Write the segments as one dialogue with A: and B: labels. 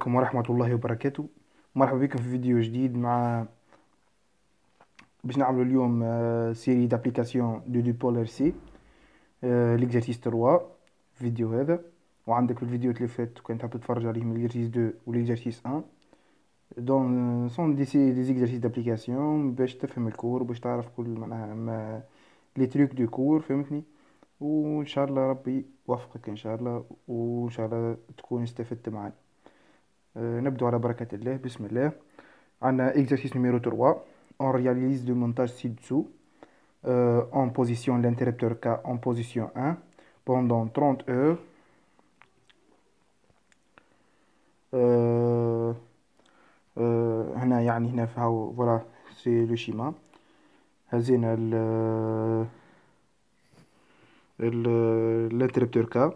A: عليكم ورحمة الله وبركاته. مرحبا بكم في فيديو جديد باش نعملوا اليوم سيري دابليكاسيون دو بولار سي ليكزارسيس 3 الفيديو هذا. وعندك في الفيديوهات اللي فاتت كنت حاب تتفرج عليهم ليكزارسيس 2 وليكزارسيس 1 دون سون دي زيكزارسيس دابليكاسيون باش تفهم الكور باش تعرف كل معناها لي تريك دو كور، فهمتني؟ وان شاء الله ربي يوفقك ان شاء الله، وان شاء الله تكون استفدت معنا. نبدو على بركة الله. بسم الله. عندنا exercice numéro 3. On réalise le montage ci-dessous. En position l'interrupteur K en position 1 pendant 30 heures. هنا يعني هنا فهو voilà c'est le schéma. هزينا الانتربتور K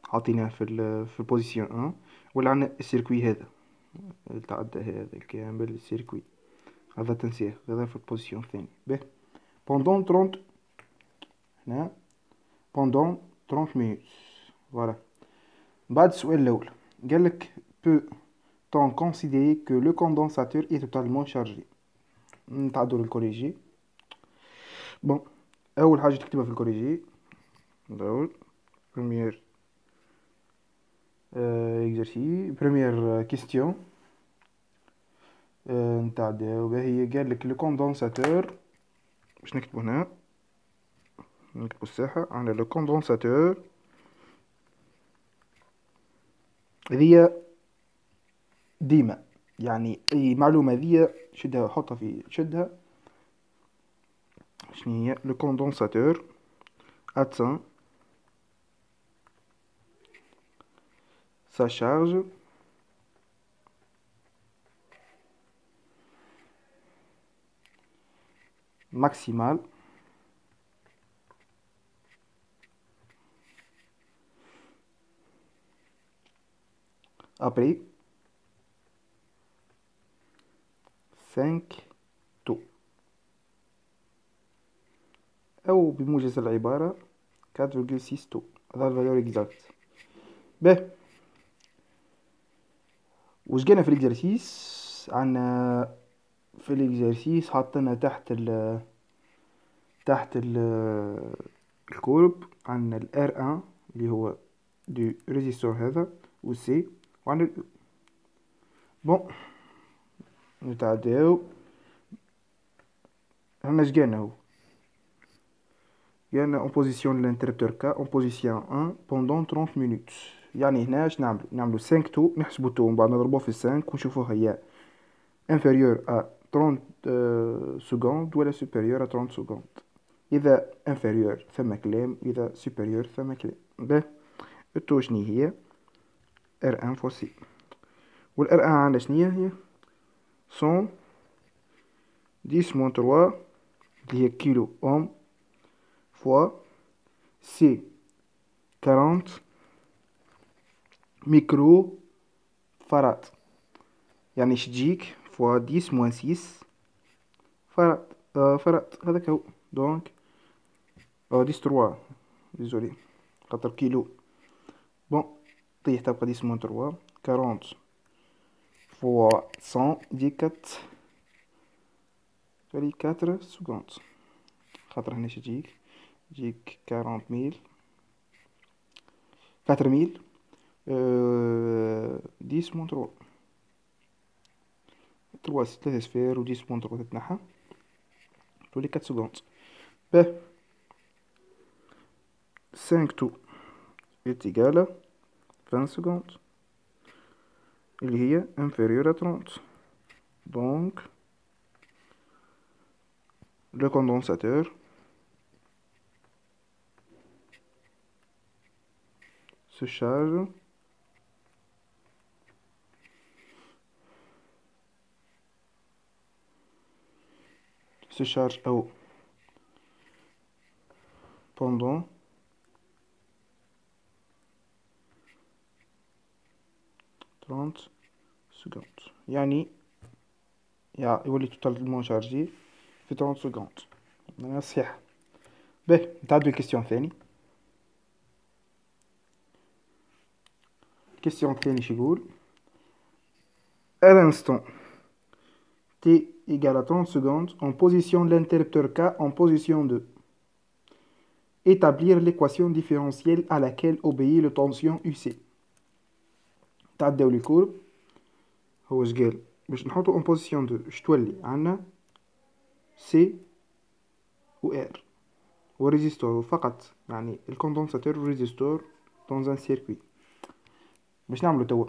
A: حاطيناه في البوزيسيون 1، ولا عندنا السيركوي هذا تعدى هذا كامل السيركوي هذا تنسيه هذا في البوزيسيون الثانية. به pendant 30 هنا pendant 30 minutes. voilà. بعد السؤال الأول قالك peut-on considérer que le condensateur est totalement chargé. نتعدوا للكوريجي. بون أول حاجة تكتبها في الكوريجي الأول première exercice première question نتعداو باهي. قالك لو كوندونساتور باش نكتبو هنا، نكتبو الساحة على لو كوندونساتور. هذيا ديما يعني اي معلومة هذيا شدها حطها في شدها. شنيا لو كوندونساتور atteint sa charge maximale après 5 tours، أو بموجز العبارة 4.6 tours. هذا الفالور اكزاكت. به واش قلنا في الاكزرسيس؟ عندنا في الاكزرسيس حطينا تحت الكورب عندنا ال R1 اللي هو دو ريزيستور هذا والسي، وعندنا بون نتعداو. هنا اش قالنا؟ هو قالنا اون بوزيسيون لانتربتور K اون بوزيسيون 1 بوندون 30 مينوت. يعني هنا اش نعملو 5 تو، نحسبو تو ومن بعد نضربوه في 5 ونشوفوه هي inférieur à 30 secondes ولا supérieur à 30 secondes. إذا inférieur ثم كلام، إذا supérieur ثم كلام. به التو شني هي R1 فوسي، وال R1 عندنا شنيا هي 110 موان 3 اللي هي كيلو أوم فوا سي 40 ميكرو فراد، يعني شتجيك فوا 10 موان 6 فراد. فراد هذاك هو. دونك 10 3 ديزولي خاطر كيلو. بون طيح تبقى 10 موان 3 40 فوا 100 دي 4 سكوند. خاطر هنا تجيك 40,000 4000 10 موان 3 3 صفير و 10 موان 3 تتنحى تولي 4 سكوند. به 5 تو est égal à 20 secondes اللي هي inférieure à 30. donc le condensateur se charge pendant 30 secondes. يعني يولي توتالمون شارجي في 30 سكوند. أنا صحيح. به نتعدو الكيستيون الثاني. الكيستيون الثاني شو يقول؟ à l'instant t égale à 30 secondes, on positionne l'interrupteur K en position 2. Établir l'équation différentielle à laquelle obéit le tension UC. تعداو لي كورب هو اش قال باش نحطو اون بوزيسيون 2 اش تولي عندنا سي و ار وريزيستور فقط، يعني الكوندنساتور والريزيستور dans un circuit. باش نعملو توا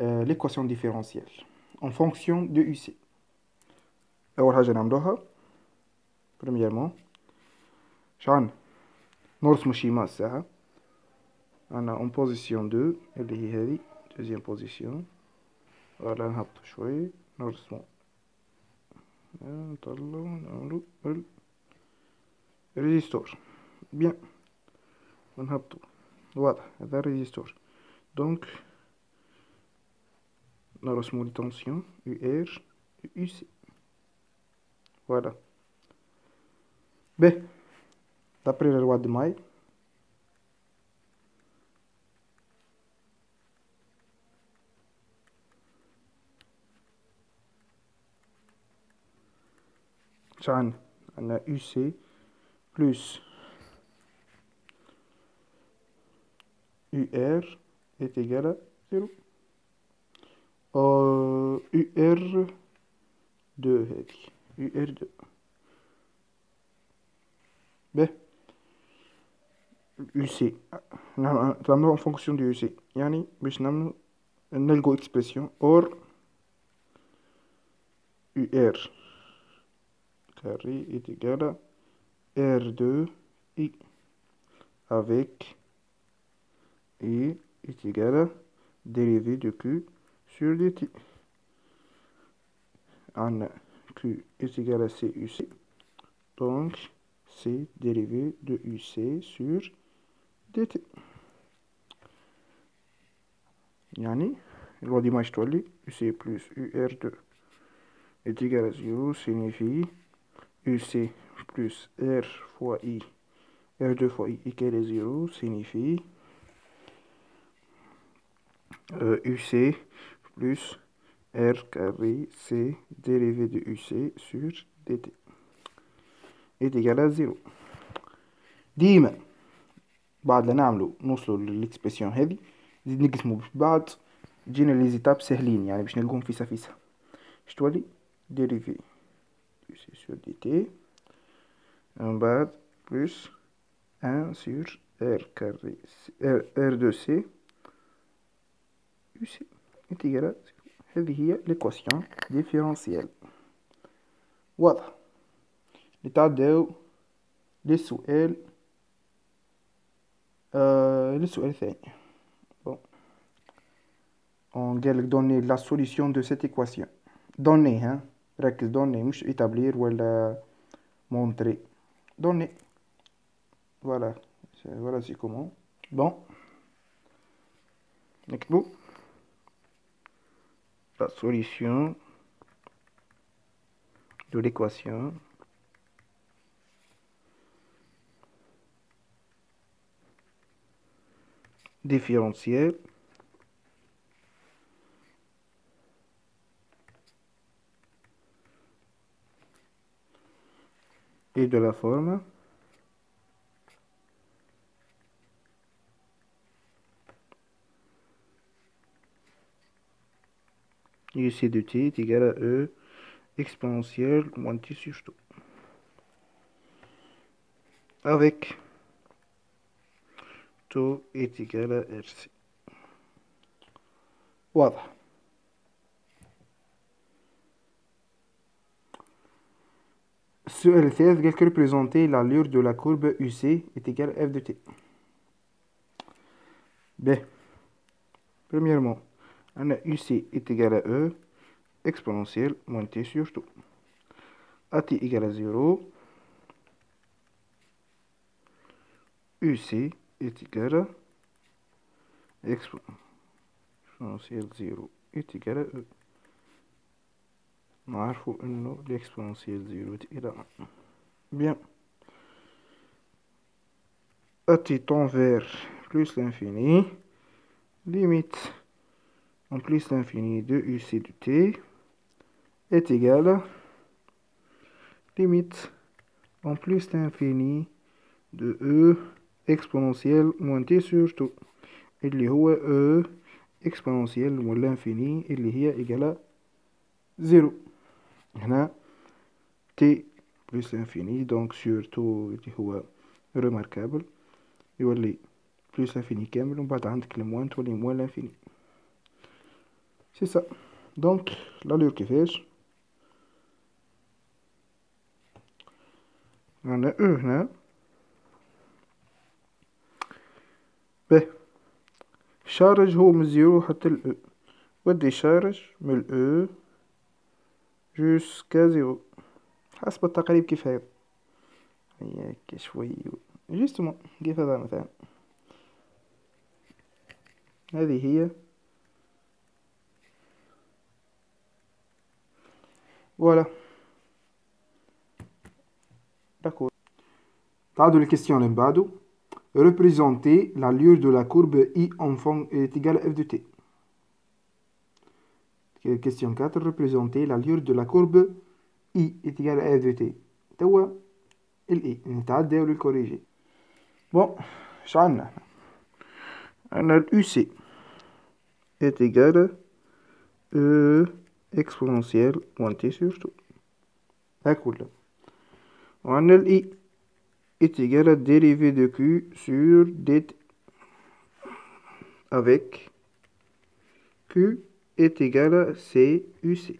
A: l'équation différentielle en fonction de UC. اول حاجه نعملوها premièrement شعنا نرسمو شيما الساعه. عندنا en position 2 اللي هي هذه deuxième position. فوالا نهبطو شوي نرسمو نطلعو نعملو الريزيستور بيان ونهبطو واضح هذا الريزيستور. دونك نرسمو لي طونسيون يو ار يو سي. فوالا به دابري لا لوا دو ماي شعنا عندنا يو سي بلس يو ار est égal à 0. UR2 هذه UR2 به UC نعملو en fonction du UC، يعني باش نلقو expression or UR carré est égal à R2I avec I est égal à dérivé de Q sur dt. عندنا Q est égal à CUC, donc C dérivé de UC sur dt. يعني الوضع ديما يشتولي UC plus UR2 est égal à 0 signifie UC plus R fois I, R2 fois I égale à 0 signifie UC plus R carré C dérivé de UC sur dt est égal à 0. ديما بعد لا نعملو نوصلو للإكسبرسيون هذي نزيد نقسمو بعد تجينا لي زيتاب سهلين، يعني باش نلقوهم فيسا فيسا. اش تولي dérivé de UC sur dt من بعد plus 1 sur R carré R2C UC est égal à 0. هذه هي l'équation différentielle. واضح. نتعداو للسؤال للسؤال الثاني. Bon. On قالك donner la solution de cette équation. Donner hein ركز donner مش établir ولا montrer. Donner. Voilà. Voilà c'est comment. Bon. نكتبو la solution de l'équation différentielle et de la forme UC de t est égal à E exponentielle moins t sur tout. Avec taux est égal à RC. واضح. السؤال الثالث قالك représenter l'allure de la courbe UC est égal à F de T. B. Premièrement, on a UC est égal à E exponentielle moins T sur tout. AT égale à 0. UC est égal à exponentielle 0 est égal à E. نعرفو انه l'exponentielle 0 الى 1. Bien. AT tend vers plus l'infini. Limite en plus l'infini de uc de t est égal à limite en plus l'infini de e exponentielle moins t sur tout اللي هو e exponentielle moins l'infini اللي هي إيجالة 0. هنا t plus l'infini donc sur tout اللي هو remarquable يولي plus l'infini كامل ومن بعد عندك الموان تولي موان l'infini. سي سا. دونك l'allure كيفاش؟ عندنا e هنا به الشارج هو من 0 حتى ال e ودي الشارج من ال e jusqu'à 0 حسب التقريب كيف هذا هي شوي جوستومون كيف هذا مثلا هذه هي فوالا داكور. تعالوا للكيستيون اللي من بعده. Représenter l'allure de la courbe I est égale à f de t. Question 4. Représenter l'allure de la courbe I est égale à f de t. توا ال I نتعداو للكوريجي. بون اش عندنا عندنا ال UC est égal à E exponentielle moins t sur tout. هاك ولا. وعندنا ال I est égal à dérivée de Q sur dt avec Q est égal à CUC.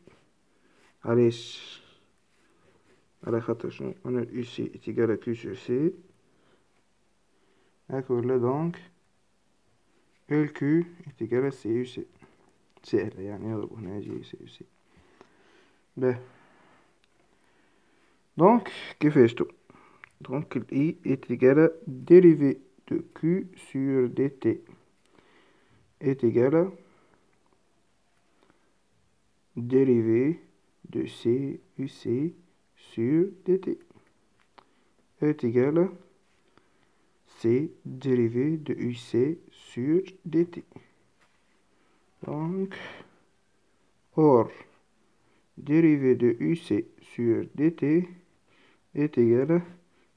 A: علاش على خاطر شنو أنا ال UC est égal à Q sur C هاك ولا دونك ال Q est égal à CUC سهلة يعني نضرب هنا يجي CUC باهي دونك كيفاش تو donc I est égal à dérivée de Q sur dt est égal à dérivée de CUC sur dt est égal à C dérivée de UC sur dt. Donc, or, dérivée de UC sur dt est égal à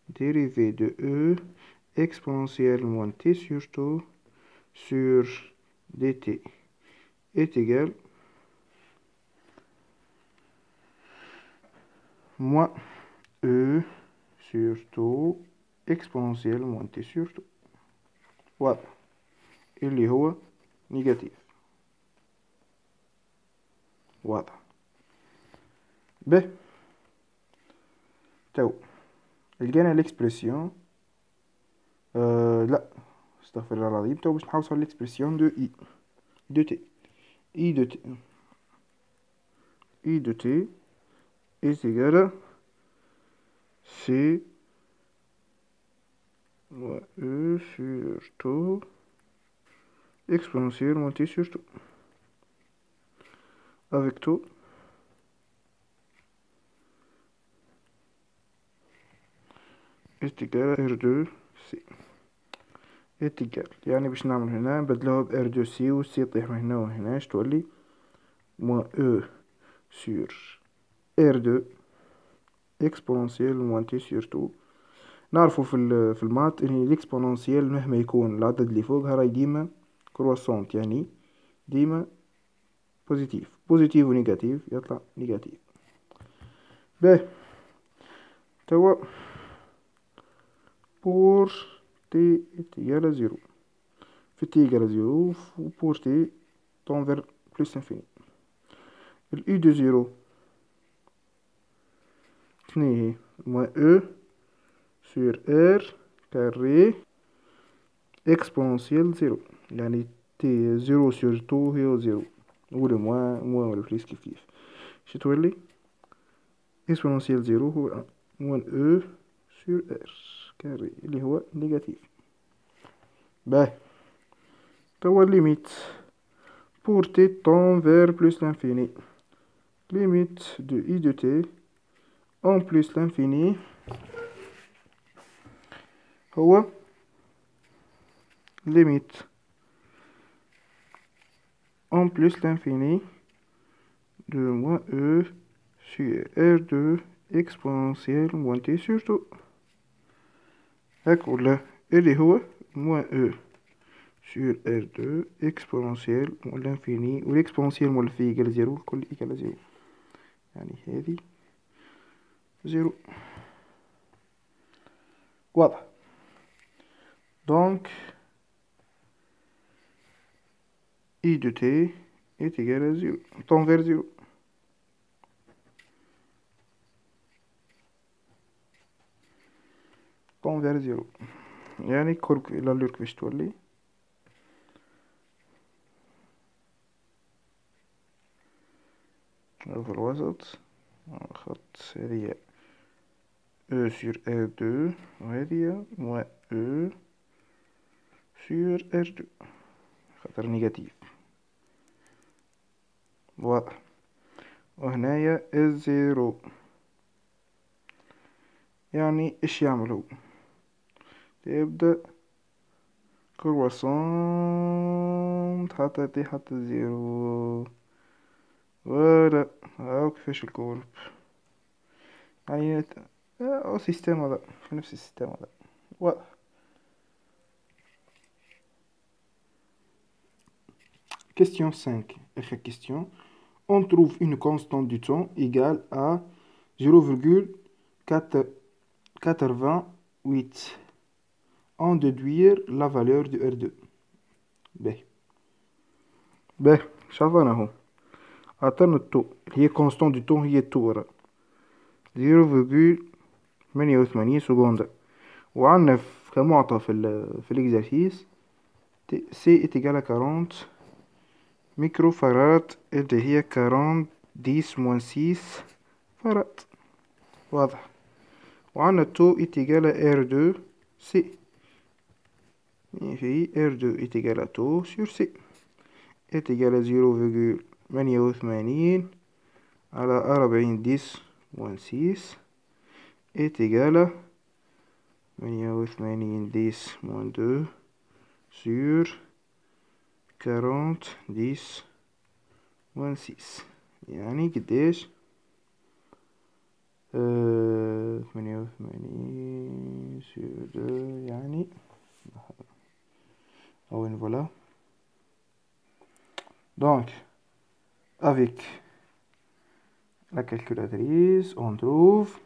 A: dérivée de E exponentielle moins t sur tout sur dt est égal moins E sur tout exponentielle moins t sur tout. واضح اللي هو نيجاتيف واضح ب تو لقينا الاكسبرسيون لا استغفر الله العظيم تو باش نحوصل الاكسبرسيون دو اي دو تي اي دو تي اي دو تي est égal à C moins E sur tout exponentielle moins t sur tout avec tout est égal à R2C est égal يعني باش نعمل هنا نبدلوها ب R2C و C يطيح من هنا وهنا اش تولي moins E sur R2 exponentielle moins t sur tout. نعرفو في المات ان الاكسبوننسيال مهما يكون العدد اللي فوقها راهي ديما كرواسونت يعني ديما بوزيتيف ونيجاتيف يطلع نيجاتيف. باهي توا pour t est égal à 0 في t égal à 0 و pour t tend vers plus l'infini ال u de 0 شنو هي moins e sur r carré exponentielle 0 يعني t 0 sur 2 هي 0 ولا moins ولا plus كيف شو تولي exponentielle 0 هو moins e sur r كاري اللي هو نيجاتيف. باهي توا limite pour t tend vers plus l'infini limite de I de t en plus l'infini هو limite en plus l'infini de moins E sur R2 exponentielle moins T sur 2. هاك ولا اللي هو moins E sur R2 exponentielle moins l'infini والإكسبونسيال مول في إيكال زيرو الكل إيكال زيرو، يعني هذه زيرو. واضح. Donc I de T est égal à 0 tend vers 0. tend vers 0 يعني كرك إلى اللور كيفاش تولي في الوسط خط هذه E sur R2 وهذه moins E sur R2 خطر نيجاتيف. واضح. وهنايا الزيرو يعني ايش يعمل هو؟ يبدأ كرواسون حتى تي حتى الزيرو. ولا هاو كيفاش الكورب يعني او سيستم هذا في نفس السيستم هذا. واضح. Question 5. Autre question. On trouve une constante du temps égale à 0,88. En déduire la valeur de R2. باهي باهي شافانا هو عطانا التو هي كونستون دو طون هي التو راه 0,88 سكوند، وعندنا كمعطى في الاكزرسيس سي اتيكال 40 ميكرو فاراد اللي هي 40 10 موان 6 فراد. واضح. وعندنا تو اتيكال R2 سي في R2 اتيكال تو سور سي اتيكال 0,88 على 40 10 موان 6 اتيكال 88 10 موان 2 سور 40 10 موان 6 يعني قديش 88 sur 2 يعني وين voilà. Donc avec la calculatrice on trouve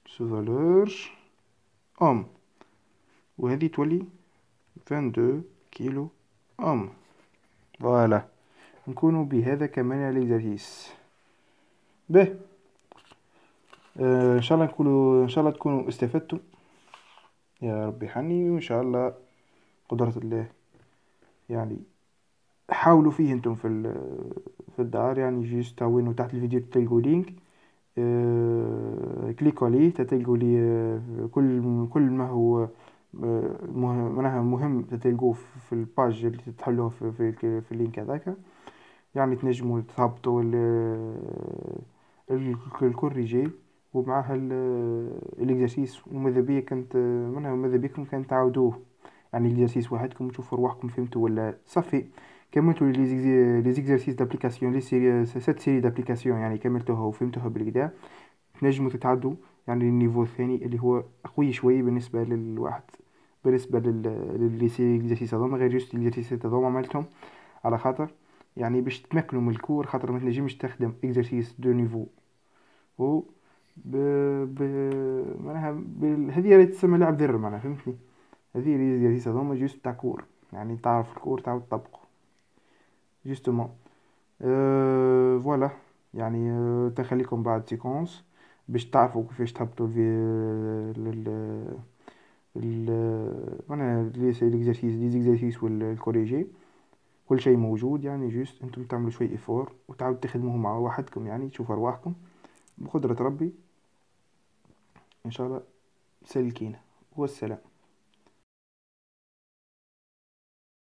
A: ce valeur ohm وهذه تولي 22 كيلو ohm. فوالا نكونوا بهذا كملنا ليكزارسيس. به ان شاء الله نكونوا ان شاء الله تكونوا استفدتوا يا ربي حني، وان شاء الله قدرة الله يعني حاولوا فيه انتم في الدار يعني جيست وينو تحت الفيديو تلقوا لينك كليكوا عليه تلقوا لي كل ما هو معناها مهم تلقوه في الباج اللي تحلوه في اللينك هذاك، يعني تنجموا تهبطوا الكوريجي ومعها الاكزرسيس، وماذا بيا كنت منها ماذا بيكم كان تعاودوه يعني الاكزرسيس وحدكم تشوفوا رواحكم فهمتوا ولا صافي كملتوا لي زيكزرسيس دابليكاسيون لي سيري سيت سيري دابليكاسيون يعني كملتوها وفهمتوها بالكدا تنجموا تتعدوا يعني النيفو الثاني اللي هو قوي شوي بالنسبه للواحد بالنسبه للي سيري اكزرسيس هذوما غير جوست الاكزرسيس هذوما عملتهم على خاطر يعني باش تمكنوا من الكور، خاطر ما تنجمش تخدم اكزرسيس دو نيفو و ب ب معناها هذه اللي تسمى لعب ذر معناها فهمتني، هذه اللي هذوما جوست تاع كور يعني تعرف الكور تعاود تطبقه جوستومون. فوالا يعني تخليكم بعد سيكونس باش تعرفوا كيفاش تهبطوا في معناها لي زيكزارسيس والكوريجي كل شيء موجود، يعني جوست انتم تعملوا شوي ايفور وتعاودوا تخدموه مع وحدكم يعني تشوفوا ارواحكم بقدرة ربي ان شاء الله سالكين. والسلام.